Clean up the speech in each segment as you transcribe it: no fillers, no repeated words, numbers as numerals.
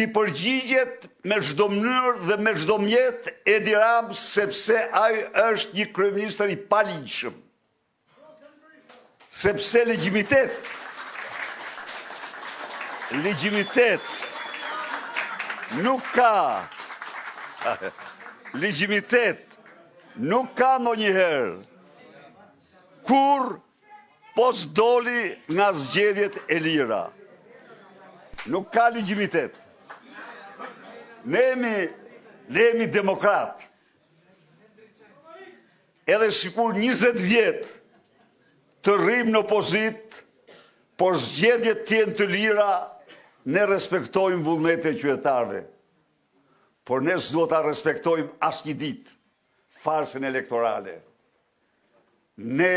ti përgjigjet me çdo mënyrë dhe me çdo mjet Edi Rama sepse ai është një kryeministër i paligjshëm. Sepse legjitimitet nuk ka. Legjitimitet nuk ka ndonjëherë kur po s'doli nga zgjedhjet e lira. Nuk ka legjitimitet. Ne jemi demokrat. Edhe sikur 20 vjet të rrim në opozit, por zgjedhjet të jenë të lira, ne respektojmë vullnetin e qytetarëve. Por ne s'duhet ta respektojmë asnjë ditë farsën elektorale. Ne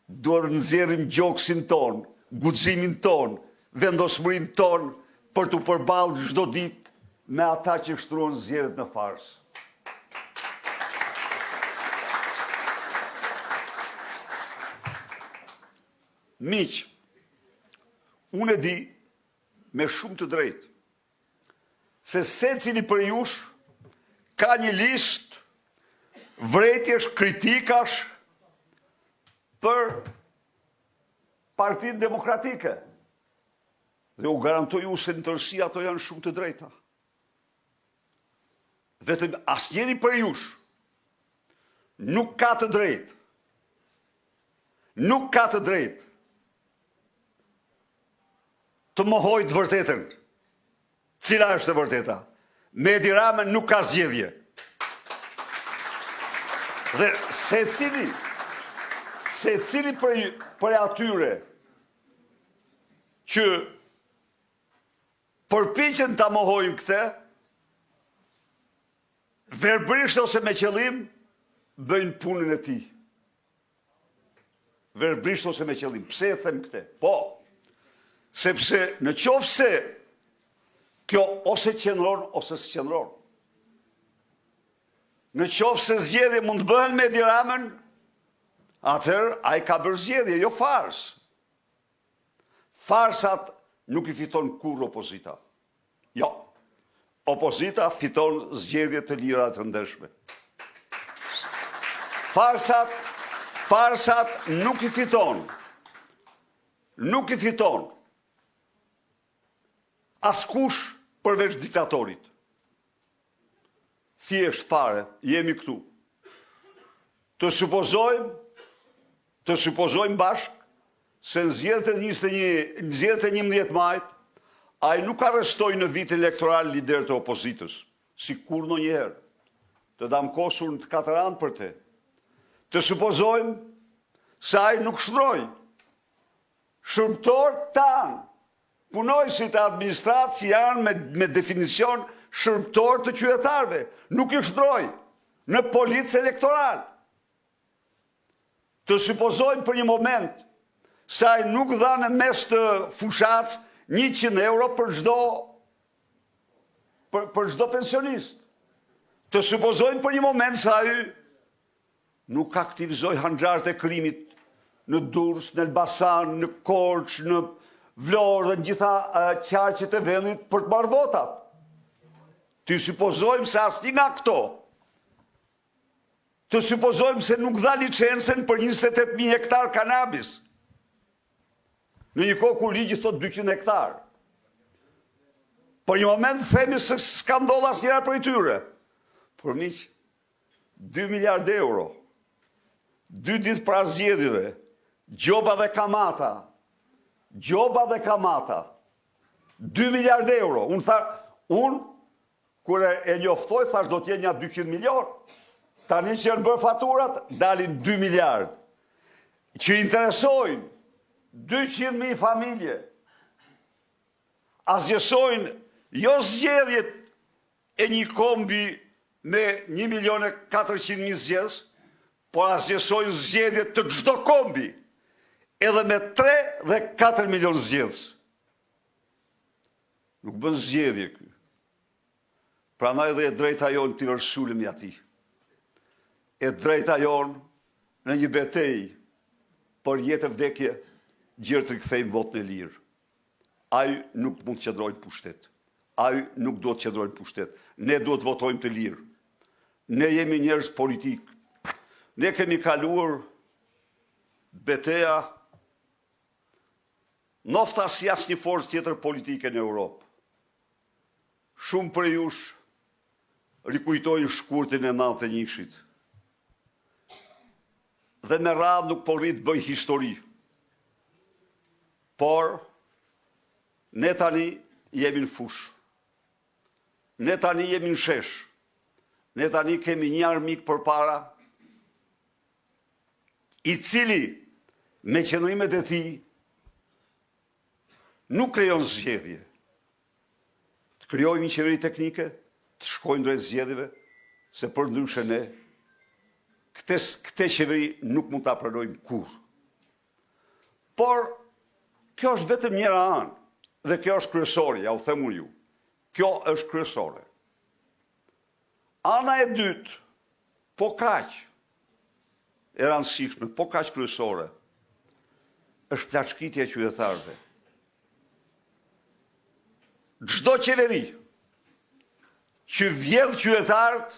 duhet të nxjerrim gjoksin ton, guximin ton, vendosmërinë ton për të përballë çdo ditë me ata që shtruan zgjedhjet në farsë. Miq, unë e di me shumë të drejtë se secili prej jush ka një listë vërejtjesh, kritikash për Partinë Demokratike. Dhe u garantoj ju se në tërësi ato janë shumë të drejta. Vetëm asnjëri prej jush nuk ka të drejtë. Nuk ka të drejtë të mohojë të vërtetën. Cila është e vërteta? Me Edi Ramën nuk ka zgjedhje. Dhe secili prej atyre që përpiqen ta mohojnë këtë, verbrisht ose me qëllim, bëjnë punën e tij. Verbrisht ose me qëllim. Pse e them këtë? Po, sepse në qoftë se kjo ose qëndron ose s'qëndron. Në qoftë se zgjedhje mund të bëhen me Edi Ramën, atëherë ai ka bërë zgjedhje, jo farsë. Farsat nuk i fiton kurrë opozita. Jo. Opozita fiton zgjedhje të lira të ndeshme. Farsat nuk i fiton. Nuk i fiton askush përveç diktatorit. Thjesht fare, jemi këtu. Të supozojmë bashk se në zgjedhjet e 11 majit, ai nuk arrestoi në vitin elektoral lider të opozitës, si kur ndonjëherë. Të damkosur në të 4 anë për te. Të supozojmë se ai nuk shndroi shërbëtor tanë, punojësit e administratë janë me definicion shërbëtor të qytetarëve, nuk i shndroi në policë elektoral. Të supozojmë për një moment se ai nuk dha në mes të fushatës 100 euro për çdo pensionist. Të supozojmë për një moment se ai nuk aktivizoi hanxharët e krimit në Durrës, në Elbasan, në Korçë, në Vlorë dhe në gjitha qarqet e vendit për të marrë votat. Të supozojmë se asnjë nga këto. Të supozojmë se nuk dha licencën për 28.000 hektar kanabis. Në një kohë kur ligji thot 200 hektar. Për një moment themi se s'ka ndodhur asnjëra prej tyre. Por miq, 2 miliardë euro. 2 ditë para zgjedhjeve, gjoba dhe kamata. 2 miliardë euro. Unë kur e njoftoj thash do të jenë 200 milion. Tani që janë bërë faturat, dalin 2 miliardë. Që interesojnë 200.000 familje. Asgjësojnë jo zgjedhjet e një kombi me 1.400.000 zgjedhës, por asgjësojnë zgjedhjet të çdo kombi, edhe me 3 dhe 4 milion zgjedhës. Nuk bën zgjedhje ky. Prandaj dhe e drejta jonë t'i vërsulemi atij. E drejta jonë në një betejë për jetë e vdekje, gjërë të kthejmë votën e lirë. Ai nuk mund të qëndrojë në pushtet. ai nuk do të qëndrojnë pushtet. Ne do të votojmë të lirë. Ne jemi njerëz politik. Ne kemi kaluar betejë nofta si asnjë forcë tjetër politike në Europë. Shumë për jush rikujtojnë shkurtin e 91-shit. Dhe me radhë nuk po rrit bëj histori. Por, ne tani jemi në fush. Ne tani jemi në shesh. Ne tani kemi një armik përpara, i cili, me qëndrimet e tij, nuk krijon zgjedhje. Të krijojmë një qeveri teknike, të shkojmë drejt zgjedhjeve, se përndryshe ne këtë qeveri nuk mund ta pranojmë kurrë. Por kjo është vetëm njëra anë, dhe kjo është kryesore, ja u them unë ju. Kjo është kryesore. Ana e dytë, po kaq e rëndësishme, po kaq kryesore, është plaçkitja e qytetarëve. Çdo qeveri që vjedh qytetarët,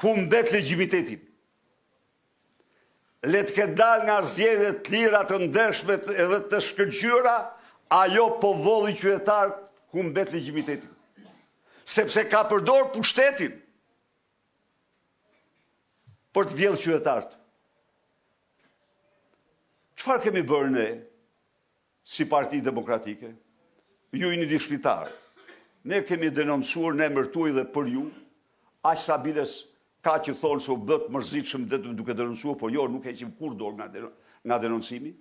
humbet legjimitetin. Le të ketë dalë nga zgjedhjet të lira, të ndershme edhe të shkëlqyera, ajo po volli qytetarët humbet legjimitetin. Sepse ka përdor pushtetin për të vjedhur qytetarët. Çfarë kemi bërë ne si Parti Demokratike? Ju jeni dishpitar. Ne kemi denoncuar në emër tuaj dhe për ju, aq sa biles ka që thonë se u bët mërzitshëm duke denoncuar, por jo, nuk heqim kur dorë nga denoncimi.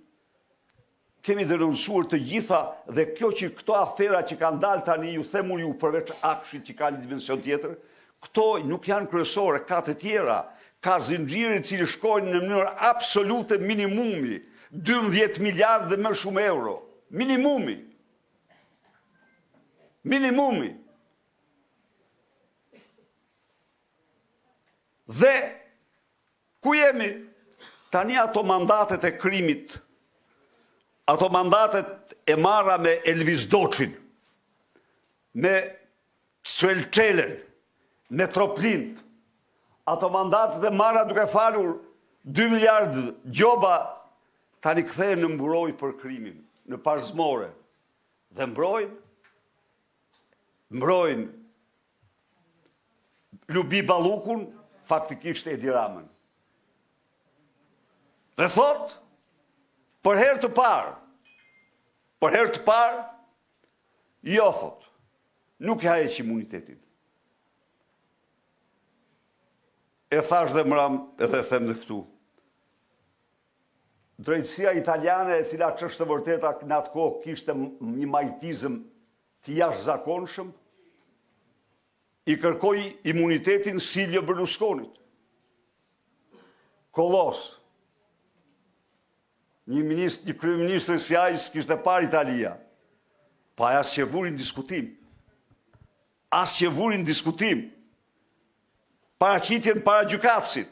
Kemi denoncuar të gjitha, dhe kjo që këto afera që kanë dalë tani, ju them unë ju përveç Akshit që ka një dimension tjetër, këto nuk janë kryesore, ka të tjera, ka zinxhire i cili shkojnë në mënyrë absolute minimumi, 12 miliardë dhe më shumë euro. Minimumi. Dhe ku jemi? Tani ato mandatet e krimit, ato mandatet e marra me Elvis Doçin, me Suelçelen, me Troplint, ato mandatet e marra duke falur 2 miliardë gjoba, tani kthehen në mburoj për krimin, në parzmore. Dhe mbrojnë Lubi Ballukun, faktikisht Edi Ramën. Dhe thot, për herë të parë, jo thot, nuk ja heq imunitetin. E thash dhe mram, edhe them dhe këtu. Drejtësia italiane, e cila ç'është e vërteta në atë kohë kishte një majtizëm të jashtëzakonshëm, i kërkoi imunitetin Silvio Berlusconit. Kolos. Një kryeministër si ai s'kishte parë Italia. Pa as që vurin diskutim. Paraqitjen para gjykatësit.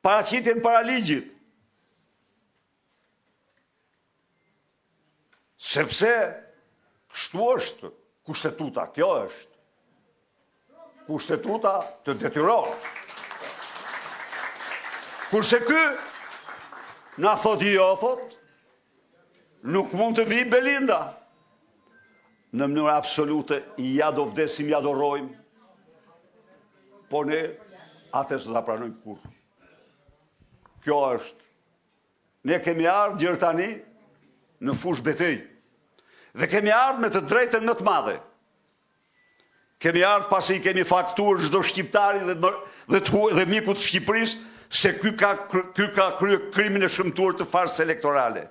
Paraqitjen para ligjit. Sepse kështu është kushtetuta, kjo është. Kushtetuta të detyron. Kurse ky na thot jo, thot, nuk mund të vi Belinda. Në mënyrë absolute, ja do vdesim, ja do rrojmë. Po ne, atë s'do ta pranojmë kurrë. Kjo është. Ne kemi ardhur deri tani në fush betejë. Dhe kemi ardhur me të drejtën më të madhe. Kemi ardhur pasi kemi faktuar çdo shqiptari dhe mikut të Shqipërisë se ky ka kryer krimin e shëmtuar të farsës elektorale.